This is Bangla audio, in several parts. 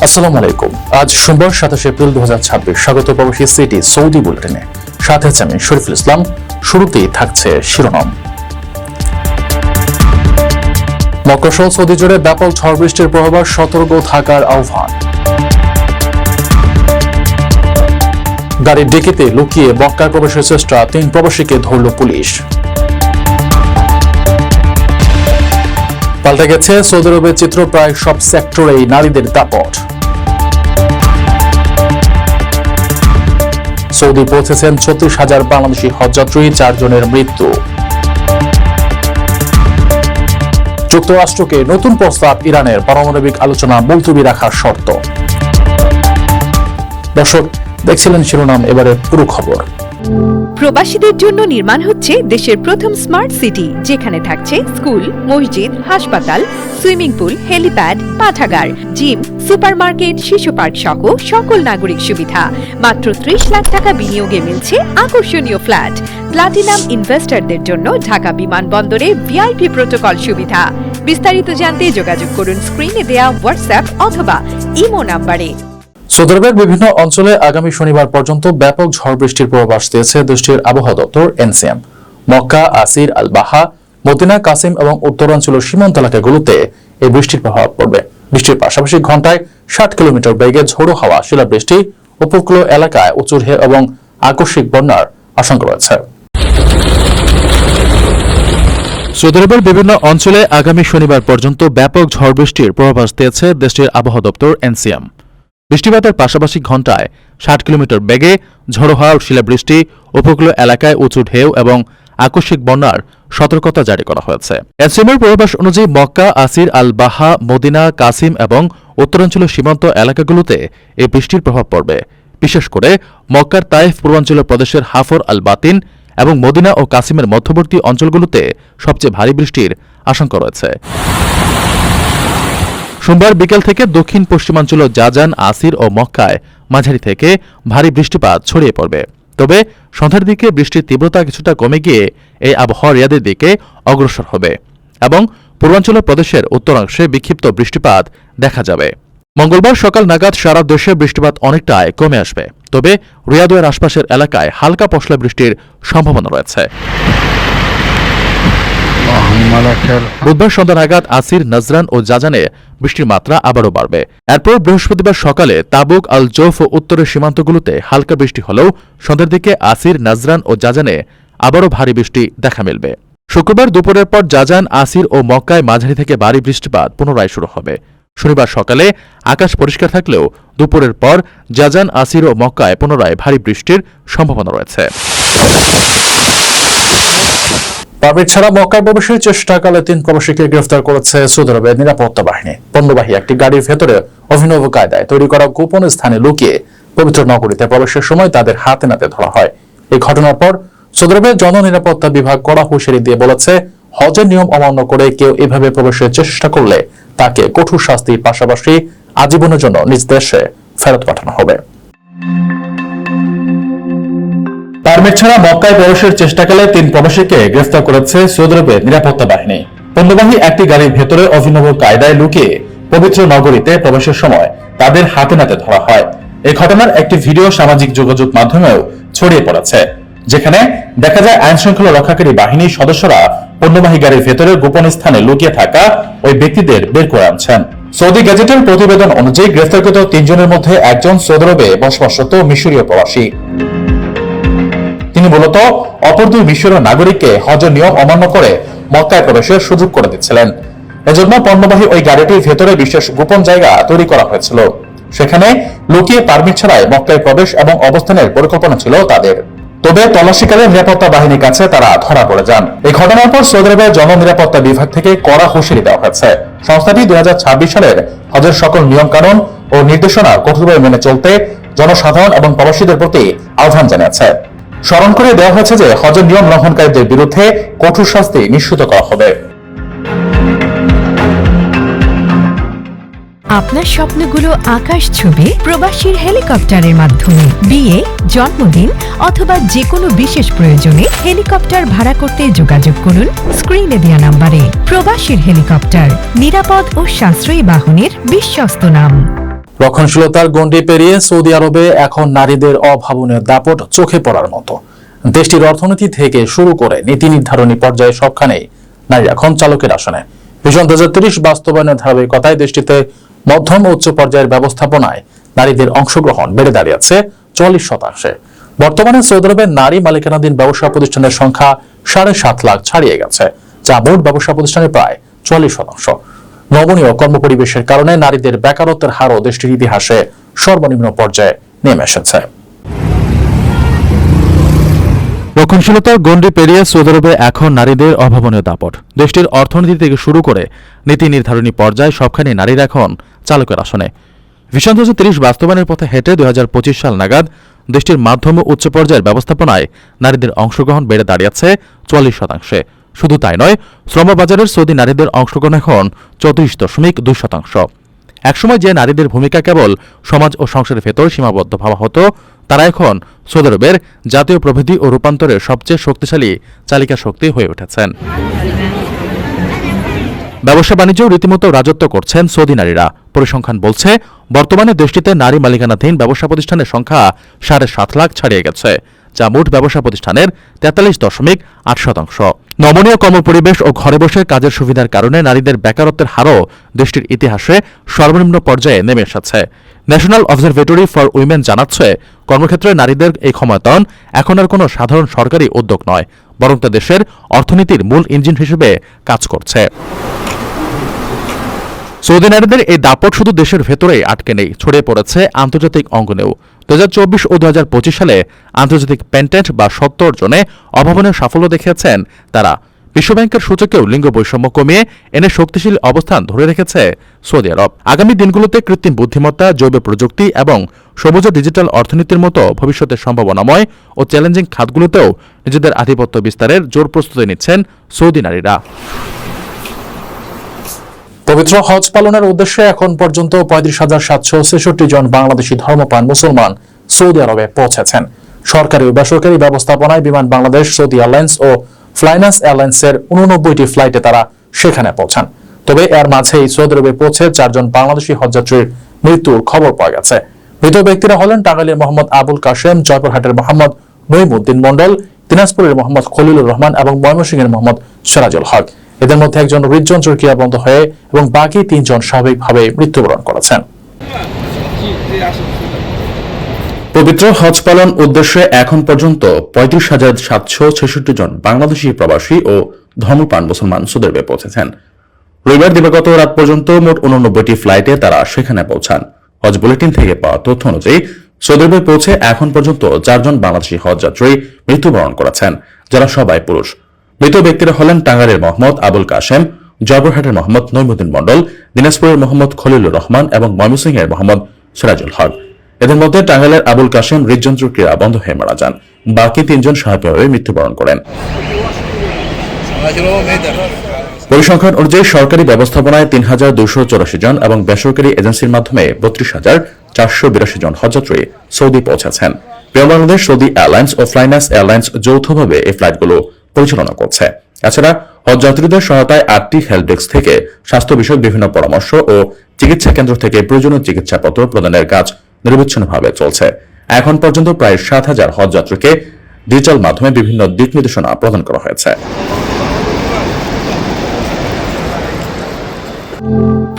আসসালামু আলাইকুম। আজ সোমবার 27 এপ্রিল 2026। স্বাগত প্রবাসী সিটি সৌদি বুলেটিনে। সাথে আছে আমি শরীফুল ইসলাম। শুরুতেই থাকছে শিরোনাম। মক্কা সহ সৌদি জুড়ে ব্যাপক ঝড় বৃষ্টির প্রভাবে সতর্ক থাকার আহ্বান। গাড়ির ডিকিতে লুকিয়ে মক্কায় প্রবেশের চেষ্টা, 3 প্রবাসীকে ধরল পুলিশ। পাল্টে গেছে সৌদি আরবের চিত্র, প্রায় সব সেক্টরেই নারীদের দাপট। সৌদি পৌঁছেছেন 36,000 বাংলাদেশি হজযাত্রী, 4 জনের মৃত্যু। যুক্তরাষ্ট্রকে নতুন প্রস্তাব, ইরানের পারমাণবিক আলোচনা মুলতবি রাখার শর্ত। দর্শক, দেখছিলেন শিরোনাম, এবারে পুরো খবর। প্রবাসীদের জন্য নির্মাণ হচ্ছে দেশের প্রথম স্মার্ট সিটি, যেখানে থাকছে স্কুল, মসজিদ, হাসপাতাল, সুইমিং পুল, হেলিপ্যাড, পাঠাগার, জিম, সুপারমার্কেট, শিশু পার্ক সহ সকল নাগরিক সুবিধা। মাত্র 30 লাখ টাকা বিনিয়োগে মিলছে আকর্ষণীয় ফ্ল্যাট। প্লাটিনাম ইনভেস্টরদের জন্য ঢাকা বিমানবন্দরে ভিআইপি প্রোটোকল সুবিধা। বিস্তারিত জানতে যোগাযোগ করুন স্ক্রিনে দেয়া হোয়াটসঅ্যাপ অথবা ইমো নাম্বারে। সৌদি আরবের বিভিন্ন অঞ্চলে আগামী শনিবার পর্যন্ত ব্যাপক ঝড় বৃষ্টির পূর্বাভাস দিয়েছে দেশটির আবহাওয়া দপ্তর এনসিএম। মক্কা, আসির, আল বাহা, মদিনা, কাসিম এবং উত্তরাঞ্চলের সীমান্ত এলাকাগুলোতে এই বৃষ্টির প্রভাব পড়বে। বৃষ্টির পাশাপাশি ঘন্টায় 60 কিলোমিটার বেগে ঝোড়ো হাওয়া, শিলাবৃষ্টি, উপকূলীয় এলাকায় উঁচু ঢেউ এবং আকস্মিক বন্যার আশঙ্কা রয়েছে। সৌদি আরবের বিভিন্ন অঞ্চলে আগামী শনিবার পর্যন্ত ব্যাপক ঝড় বৃষ্টির পূর্বাভাস দিয়েছে দেশটির আবহাওয়া দপ্তর এনসিএম। বৃষ্টিপাতের পাশাপাশি ঘন্টায় 60 কিলোমিটার বেগে ঝোড়ো হাওয়া, শিলাবৃষ্টি, উপকূলীয় এলাকায় উঁচু ঢেউ এবং আকস্মিক বন্যার সতর্কতা জারি করা হয়েছে। এনসিএমের পূর্বাভাস অনুযায়ী মক্কা, আসির, আল বাহা, মদিনা, কাসিম এবং উত্তরাঞ্চলের সীমান্ত এলাকাগুলোতে এই বৃষ্টির প্রভাব পড়বে। বিশেষ করে মক্কার তাইফ, পূর্বাঞ্চলীয় প্রদেশের হাফর, আল বাতিন এবং মদিনা ও কাসিমের মধ্যবর্তী অঞ্চলগুলোতে সবচেয়ে ভারী বৃষ্টির আশঙ্কা রয়েছে। সোমবার বিকেল থেকে দক্ষিণ পশ্চিমাঞ্চল জাজান, আসির ও মক্কায় মাঝারি থেকে ভারী বৃষ্টিপাত ছড়িয়ে পড়বে। তবে সন্ধ্যার দিকে বৃষ্টির তীব্রতা কিছুটা কমে গিয়ে এই আবহাওয়া রিয়াদের দিকে অগ্রসর হবে এবং পূর্বাঞ্চল প্রদেশের উত্তরাংশে বিক্ষিপ্ত বৃষ্টিপাত দেখা যাবে। মঙ্গলবার সকাল নাগাদ সারা দেশে বৃষ্টিপাত অনেকটাই কমে আসবে, তবে রিয়াদের আশপাশের এলাকায় হালকা পশলা বৃষ্টির সম্ভাবনা রয়েছে। বুধবার সন্ধ্যা নাগাদ আসির, নজরান ও জাজানে বৃষ্টির মাত্রা আবারও বাড়বে। এরপর বৃহস্পতিবার সকালে তাবুক, আল জৌফ ও উত্তরের সীমান্তগুলোতে হালকা বৃষ্টি হলেও সন্ধ্যার দিকে আসির, নজরান ও জাজানে আবারও ভারী বৃষ্টি দেখা মিলবে। শুক্রবার দুপুরের পর জাজান, আসির ও মক্কায় মাঝারি থেকে ভারী বৃষ্টিপাত পুনরায় শুরু হবে। শনিবার সকালে আকাশ পরিষ্কার থাকলেও দুপুরের পর জাজান, আসির ও মক্কায় পুনরায় ভারী বৃষ্টির সম্ভাবনা রয়েছে। পারমিট ছাড়া মক্কায় প্রবেশের চেষ্টাকালে 3 প্রবাসীকে গ্রেফতার করেছে সৌদি আরবের নিরাপত্তা বাহিনী। পণ্যবাহী একটি গাড়ির ভেতরে অভিনব কায়দায় তৈরি করা গোপন স্থানে লুকিয়ে পবিত্র নগরীতে প্রবেশের সময় তাদের হাতে নাতে ধরা হয়। এই ঘটনার পর সৌদি আরবের জননিরাপত্তা বিভাগ কড়া হুঁশিয়ারি দিয়ে বলেছে, হজের নিয়ম অমান্য করে কেউ এভাবে প্রবেশের চেষ্টা করলে তাকে কঠোর শাস্তির পাশাপাশি আজীবনের জন্য নিজ দেশে ফেরত পাঠানো হবে। পারমিট ছাড়া মক্কায় প্রবেশের চেষ্টাকালে 3 প্রবাসীকে গ্রেফতার করেছে সৌদি আরবের নিরাপত্তা বাহিনী। পণ্যবাহী একটি গাড়ির ভেতরে অভিনব কায়দায় লুকিয়ে পবিত্র নগরীতে প্রবেশের সময় তাদের হাতে নাতে ধরা হয়। এই ঘটনার একটি ভিডিও সামাজিক যোগাযোগ মাধ্যমেও ছড়িয়ে পড়েছে, যেখানে দেখা যায় আইন শৃঙ্খলা রক্ষাকারী বাহিনীর সদস্যরা পণ্যবাহী গাড়ির ভেতরে গোপন স্থানে লুকিয়ে থাকা ওই ব্যক্তিদের বের করে আনছেন। সৌদি গেজেটের প্রতিবেদন অনুযায়ী গ্রেফতারকৃত 3 জনের মধ্যে একজন সৌদি আরবে বসবাসরত মিশরীয় প্রবাসী। তিনি মূলত অপর 2 মিশরীয় নাগরিককে হজের নিয়ম অমান্য করে মক্কায় প্রবেশের সুযোগ করে দিচ্ছিলেন। এজন্য পণ্যবাহী ওই গাড়িটির ভেতরে বিশেষ গোপন জায়গা তৈরি করা হয়েছিল। সেখানে লুকিয়ে পারমিট ছাড়াই মক্কায় প্রবেশ এবং অবস্থানের পরিকল্পনা ছিল তাদের। তবে তল্লাশিকালে নিরাপত্তা বাহিনীর কাছে তারা ধরা পড়ে যান। এই ঘটনার পর সৌদি আরবের জননিরাপত্তা বিভাগ থেকে কড়া হুঁশিয়ারি দেওয়া হয়েছে। সংস্থাটি 2026 সালের হজের সকল নিয়মকানুন ও নির্দেশনা কঠোরভাবে মেনে চলতে জনসাধারণ এবং প্রবাসীদের প্রতি আহ্বান জানিয়েছে। স্মরণ করে দেওয়া হয়েছে যে হজের নিয়ম লঙ্ঘনকারীদের বিরুদ্ধে কঠোর শাস্তি নিশ্চিত করা হবে। আপনার স্বপ্নগুলো আকাশ ছুবে প্রবাসীর হেলিকপ্টারের মাধ্যমে। বিয়ে, জন্মদিন অথবা যে কোনো বিশেষ প্রয়োজনে হেলিকপ্টার ভাড়া করতে যোগাযোগ করুন স্ক্রিনে দেওয়া নাম্বারে। প্রবাসীর হেলিকপ্টার, নিরাপদ ও সাশ্রয়ী বাহনের বিশ্বস্ত নাম। রক্ষণশীলতার গণ্ডি পেরিয়ে সৌদি আরবে এখন নারীদের অভাবনীয় দাপট চোখে পড়ার মতো। দেশটির অর্থনীতি থেকে শুরু করে নীতি নির্ধারণী পর্যায়ে সবখানেই নারী এখন চালকের আসনে। ভিশন 2030 বাস্তবায়নের ধারাবাহিকতায় দেশটিতে মধ্যম ও উচ্চ পর্যায়ের ব্যবস্থাপনায় নারীদের অংশগ্রহণ বেড়ে দাঁড়িয়েছে 40%। বর্তমানে সৌদি আরবে নারী মালিকানাধীন ব্যবসা প্রতিষ্ঠানের সংখ্যা 7.5 লাখ ছাড়িয়ে গেছে, যা মোট ব্যবসা প্রতিষ্ঠানের প্রায় 40%। নমনীয় কর্মপরিবেশের কারণে নারীদের বেকারত্বের হারও দেশটির ইতিহাসে সর্বনিম্ন পর্যায়ে নেমে এসেছে। রক্ষণশীলতার গণ্ডি পেরিয়ে সৌদি আরবে এখন নারীদের অভাবনীয় দাপট। দেশটির অর্থনীতি থেকে শুরু করে নীতি নির্ধারণী পর্যায়ে সবখানে নারীরা এখন চালকের আসনে। ভিশন 2030 বাস্তবায়নের পথে হেঁটে 2025 সাল নাগাদ দেশটির মাধ্যম ও উচ্চ পর্যায়ের ব্যবস্থাপনায় নারীদের অংশগ্রহণ বেড়ে দাঁড়িয়েছে 40%। শুধু তাই নয়, শ্রমবাজারের সৌদি নারীদের অংশগ্রহণ এখন 34.2%। একসময় যে নারীদের ভূমিকা কেবল সমাজ ও সংসারের ভেতর সীমাবদ্ধ ভাবা হতো, তারা এখন সৌদি আরবের জাতীয় প্রবৃদ্ধি ও রূপান্তরের সবচেয়ে শক্তিশালী চালিকা শক্তি হয়ে উঠেছেন। ব্যবসা বাণিজ্যেও রীতিমতো রাজত্ব করছেন সৌদি নারীরা। পরিসংখ্যান বলছে, বর্তমানে দেশটিতে নারী মালিকানাধীন ব্যবসা প্রতিষ্ঠানের সংখ্যা 7.5 লাখ ছাড়িয়ে গেছে, যা মোট ব্যবসা প্রতিষ্ঠানের 43.8%। নমনীয় কর্মপরিবেশ ও ঘরে বসে কাজের সুবিধার কারণে নারীদের বেকারত্বের হারও দেশটির ইতিহাসে সর্বনিম্ন পর্যায়ে নেমে এসেছে। ন্যাশনাল অবজারভেটরি ফর উইমেন জানাচ্ছে, কর্মক্ষেত্রে নারীদের এই ক্ষমতায়ন এখন আর কোনো সাধারণ সরকারি উদ্যোগ নয়, বরং তা দেশের অর্থনীতির মূল ইঞ্জিন হিসেবে কাজ করছে। সৌদি নারীদের এই দাপট শুধু দেশের ভেতরেই আটকে নেই, ছড়িয়ে পড়েছে আন্তর্জাতিক অঙ্গনেও। 2024 ও 2025 সালে আন্তর্জাতিক পেটেন্ট বা সত্ত্ব অর্জনে অভাবনীয় সাফল্য দেখিয়েছেন তারা। বিশ্বব্যাংকের সূচকেও লিঙ্গ বৈষম্য কমিয়ে এনে শক্তিশালী অবস্থান ধরে রেখেছে সৌদি আরব। আগামী দিনগুলোতে কৃত্রিম বুদ্ধিমত্তা, জৈব প্রযুক্তি এবং সবুজ ডিজিটাল অর্থনীতির মতো ভবিষ্যতের সম্ভাবনাময় ও চ্যালেঞ্জিং খাতগুলোতেও নিজেদের আধিপত্য বিস্তারের জোর প্রস্তুতি নিচ্ছেন সৌদি নারীরা। পবিত্র হজ পালনের উদ্দেশ্যে এখন পর্যন্ত 35,766 জন বাংলাদেশি ধর্মপ্রাণ মুসলমান সৌদি আরবে পৌঁছেছেন। সরকারি ও বেসরকারি ব্যবস্থাপনায় বিমান বাংলাদেশ, সৌদি এয়ারলাইন্স ও ফ্লাইনাস এয়ারলাইন্সের 89টি ফ্লাইটে তারা সেখানে পৌঁছান। তবে এর মাঝেই সৌদি আরবে পৌঁছে 4 জন বাংলাদেশি হজযাত্রীর মৃত্যুর খবর পাওয়া গেছে। মৃত ব্যক্তিরা হলেন টাঙ্গাইলের মোহাম্মদ আবুল কাশেম, জয়পুরহাটের মোহাম্মদ নঈমুদ্দিন মণ্ডল, দিনাজপুরের মোহাম্মদ খলিলুর রহমান এবং ময়মনসিংহের মোহাম্মদ সিরাজুল হক। এদের মধ্যে একজন হৃদযন্ত্রের ক্রিয়াবন্ধ হয়ে এবং বাকি 3 জন স্বাভাবিকভাবে মৃত্যুবরণ করেছেন। পবিত্র হজ পালন উদ্দেশ্যে এখন পর্যন্ত 35,766 জন বাংলাদেশি প্রবাসী ও ধর্মপ্রাণ মুসলমান সৌদি আরবে পৌঁছেছেন। রবিবার দিবাগত রাত পর্যন্ত মোট 89টি ফ্লাইটে তারা সেখানে পৌঁছান। হজ বুলেটিন থেকে পাওয়া তথ্য অনুযায়ী সৌদি আরবে পৌঁছে এখন পর্যন্ত 4 জন বাংলাদেশি হজযাত্রী মৃত্যুবরণ করেছেন, যারা সবাই পুরুষ। মৃত ব্যক্তিরা হলেন টাঙ্গাইলের মোহাম্মদ আবুল কাশেম, জয়পুরহাটের মোহাম্মদ নঈমুদ্দিন মণ্ডল, দিনাজপুরের মোহাম্মদ খলিলুর রহমান এবং ময়মনসিংহের মোহাম্মদ সিরাজুল হক। এদের মধ্যে টাঙ্গাইলের আবুল কাশেম হৃদযন্ত্র ক্রিয়া বন্ধ হয়ে মারা যান। বাকি 3 জন স্বাভাবিকভাবে মৃত্যুবরণ করেন। পরিসংখ্যান অনুযায়ী সরকারি ব্যবস্থাপনায় 3,284 জন এবং বেসরকারি এজেন্সির মাধ্যমে 32,482 জন হজযাত্রী সৌদি পৌঁছেছেন। বিমান বাংলাদেশ, সৌদি এয়ারলাইন্স ও ফ্লাইনাস এয়ারলাইন্স যৌথভাবে এই ফ্লাইটগুলো পরিচালনা করছে। এছাড়া হজযাত্রীদের সহায়তায় 8টি হেল্প ডেস্ক থেকে স্বাস্থ্য বিষয়ক বিভিন্ন পরামর্শ ও চিকিৎসা কেন্দ্র থেকে প্রয়োজনীয় চিকিৎসাপত্র প্রদানের কাজ নিরবচ্ছিন্নভাবে চলছে। এখন পর্যন্ত প্রায় 7,000 হজযাত্রীকে ডিজিটাল মাধ্যমে বিভিন্ন দিক নির্দেশনা প্রদান করা হয়েছে।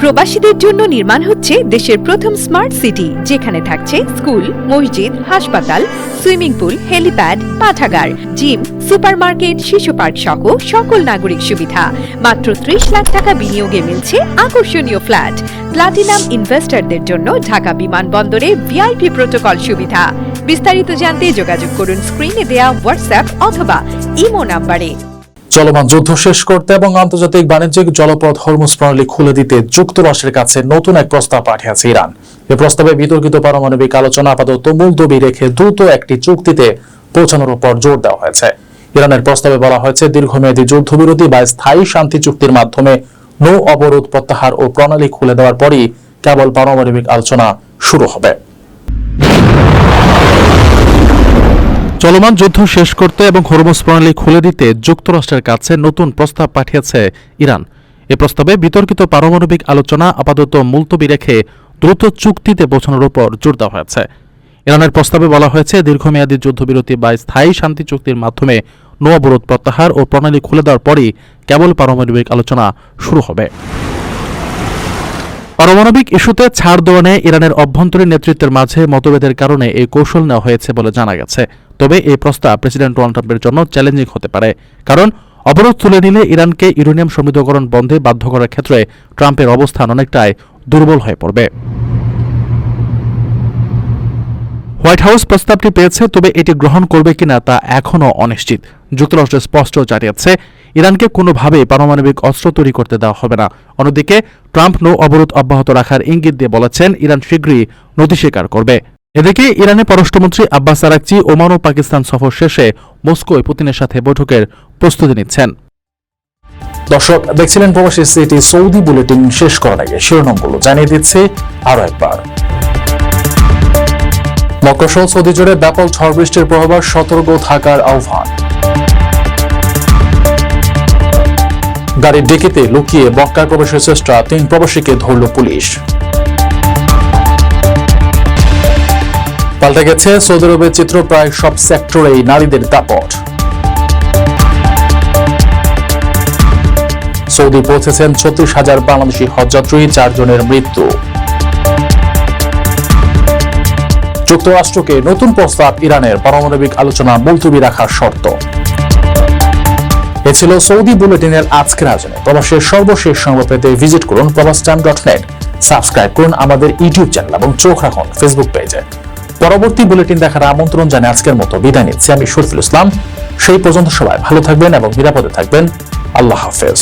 প্রবাসীদের জন্য নির্মাণ হচ্ছে দেশের প্রথম স্মার্ট সিটি, যেখানে থাকছে স্কুল, মসজিদ, হাসপাতাল, সুইমিং পুল, হেলিপ্যাড, পাঠাগার, জিম, সুপারমার্কেট, শিশু পার্ক সহ সকল নাগরিক সুবিধা। মাত্র 30 লাখ টাকা বিনিয়োগে মিলছে আকর্ষণীয় ফ্ল্যাট। প্লাটিনাম ইনভেস্টরদের জন্য ঢাকা বিমানবন্দরে ভিআইপি প্রোটোকল সুবিধা। বিস্তারিত জানতে যোগাযোগ করুন স্ক্রিনে দেয়া হোয়াটসঅ্যাপ অথবা ইমো নম্বরে। চলমান যুদ্ধ শেষ করতে এবং আন্তর্জাতিক বাণিজ্যিক জলপথ হরমুজ প্রণালী খুলে দিতে যুক্তরাষ্ট্রের কাছে নতুন এক প্রস্তাব পাঠিয়েছে ইরান। এই প্রস্তাবে বিতর্কিত পারমাণবিক আলোচনা আপাতত মুলতবি রেখে দ্রুত একটি চুক্তিতে পৌঁছানোর উপর জোর দেওয়া হয়েছে। ইরানের প্রস্তাবে বলা হয়েছে, দীর্ঘমেয়াদী যুদ্ধবিরতি বা স্থায়ী শান্তি চুক্তির মাধ্যমে নৌ অবরোধ প্রত্যাহার ও প্রণালী খুলে দেওয়ার পরই কেবল পারমাণবিক আলোচনা শুরু হবে। চলমান যুদ্ধ শেষ করতে এবং হরমুজ প্রণালী খুলে দিতে যুক্তরাষ্ট্রের কাছে নতুন প্রস্তাব পাঠিয়েছে ইরান। এ প্রস্তাবে বিতর্কিত পারমাণবিক আলোচনা আপাতত মুলতবি রেখে দ্রুত চুক্তিতে পৌঁছানোর উপর জোর দেওয়া হয়েছে। ইরানের প্রস্তাবে বলা হয়েছে, দীর্ঘমেয়াদী যুদ্ধবিরতি বা স্থায়ী শান্তি চুক্তির মাধ্যমে নৌ অবরোধ প্রত্যাহার ও প্রণালী খুলে দেওয়ার পরই কেবল পারমাণবিক আলোচনা শুরু হবে। পারমাণবিক ইস্যুতে ছাড় দেওয়া নিয়ে ইরানের অভ্যন্তরীণ নেতৃত্বের মাঝে মতভেদের কারণে এই কৌশল নেওয়া হয়েছে বলে জানা গেছে। তবে এই প্রস্তাব প্রেসিডেন্ট ডোনাল্ড ট্রাম্পের জন্য চ্যালেঞ্জিং হতে পারে, কারণ অবরোধ তুলে নিলে ইরানকে ইউরেনিয়াম সমৃদ্ধকরণ বন্ধে বাধ্য করার ক্ষেত্রে ট্রাম্পের অবস্থান অনেকটাই দুর্বল হয়ে পড়বে। হোয়াইট হাউস প্রস্তাবটি পেয়েছে, তবে এটি গ্রহণ করবে কিনা তা এখনও অনিশ্চিত। যুক্তরাষ্ট্র স্পষ্ট জানিয়েছে, ইরানকে কোনোভাবেই পারমাণবিক অস্ত্র তৈরি করতে দেওয়া হবে না। অন্যদিকে ট্রাম্প নৌ অবরোধ অব্যাহত রাখার ইঙ্গিত দিয়ে বলেছেন, ইরান শীঘ্রই নথি স্বীকার করবে। এদিকে ইরানের পররাষ্ট্রমন্ত্রী আব্বাস আরাকচি ওমান ও পাকিস্তান সফর শেষে মস্কোয় পুতিনের সাথে বৈঠকের প্রস্তুতি নিচ্ছেন। দর্শক দেখছিলেন প্রবাসী সিটি সৌদি বুলেটিন। শেষ করার আগে শিরোনামগুলো জানিয়ে দিচ্ছে আরো একবার। মক্কাসহ সৌদি জুড়ে ব্যাপক ঝড় বৃষ্টির প্রভাব, সতর্ক থাকার আহ্বান। গাড়ির ডিকিতে লুকিয়ে মক্কায় প্রবেশের চেষ্টা, 3 প্রবাসীকে ধরল পুলিশ। পাল্টে গেছে সৌদি আরবের চিত্র, প্রায় সব সেক্টরেই নারীদের দাপট। সৌদি পৌঁছেছেন 36,000 বাংলাদেশি হজযাত্রী, 4 জনের মৃত্যু। যুক্তরাষ্ট্রকে নতুন প্রস্তাব, ইরানের পারমাণবিক আলোচনা মুলতবি রাখার শর্ত। এ ছিল সৌদি বুলেটিনের আজকের আয়োজনে। প্রবাসের সর্বশেষ সংবাদ পেতে ভিজিট করুন probastime.net, সাবস্ক্রাইব করুন আমাদের ইউটিউব চ্যানেল এবং চোখ রাখুন ফেসবুক পেজে। পরবর্তী বুলেটিন দেখার আমন্ত্রণ জানিয়ে আজকের মতো বিদায় নিচ্ছি আমি শরীফুল ইসলাম। সেই পর্যন্ত সবাই ভালো থাকবেন এবং নিরাপদে থাকবেন। আল্লাহ হাফেজ।